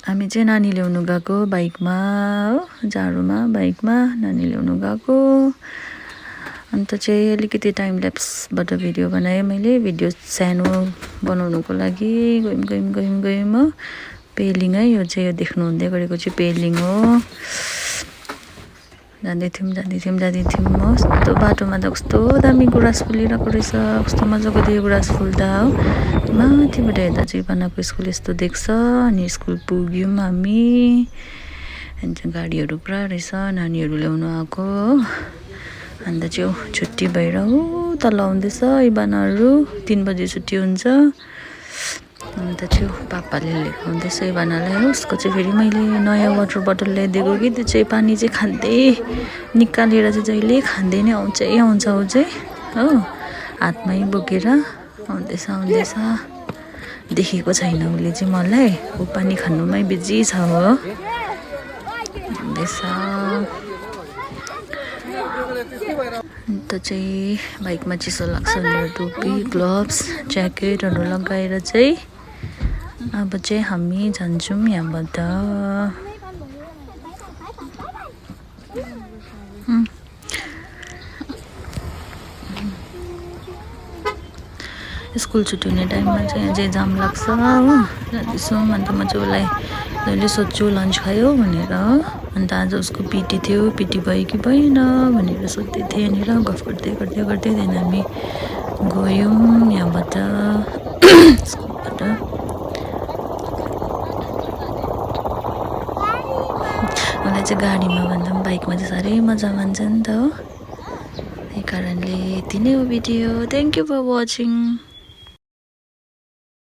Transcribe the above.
हामी चाहिँ नानी ल्याउनु गएको बाइकमा हो, जाडोमा बाइकमा नानी ल्याउनु गएको। अन्त चाहिँ अलिकति टाइम ल्याप्सबाट भिडियो बनाएँ मैले। भिडियो सानो बनाउनुको लागि गयौँ हो। पेलिङ है, यो चाहिँ यो देख्नु हुँदै गरेको चाहिँ पेलिङ हो। जाँदै थियौँ हो। यस्तो बाटोमा त कस्तो दामी गुराँस फुलिरहेको रहेछ, कस्तो मजाको थियो गुराँस फुल्दा हो। माथिबाट हेर्दा चाहिँ बनाएको स्कुल यस्तो देख्छ। अनि स्कुल पुग्यौँ हामी। अन्त गाडीहरू पुरा रहेछ, नानीहरू ल्याउनु आएको हो। अन्त चाहिँ छुट्टी भएर हो तल आउँदैछ इबानाहरू, 3 बजी छुट्टी हुन्छ। अन्त चाहिँ पापाले लिएर आउँदैछ इबानालाई हो। उसको चाहिँ फेरि मैले नयाँ वाटर बोतल ल्याइदिएको कि त्यो चाहिँ पानी चाहिँ खाँदै निकालेर चाहिँ जहिले खाँदै नै आउँछ ऊ चाहिँ हो। हातमै बोकेर आउँदैछ। देखेको छैन उसले चाहिँ मलाई, ऊ पानी खानुमै बिजी छ हो। आउँदैछ। अन्त चाहिँ बाइकमा चिसो लाग्छ भनेर टोपी, ग्लोभ्स, ज्याकेटहरू लगाएर चाहिँ अब चाहिँ हामी जान्छौँ यहाँबाट। स्कुल छुट्टी हुने टाइममा चाहिँ अझै जाम लाग्छ हो। जाँदैछौँ। अन्त म चाहिँ उसलाई जहिले सोध्छु लन्च खायो भनेर हो। अन्त आज उसको पिटी थियो, पिटी भयो कि भएन भनेर सोध्दै थिएँ। यहाँनिर गफ गर्दै त्यहाँदेखि हामी गयौँ यहाँबाट स्कुलबाट। मलाई चाहिँ गाडीमा भन्दा पनि बाइकमा चाहिँ साह्रै मजा मान्छ नि त हो। त्यही कारणले यति नै हो video. Thank you for watching.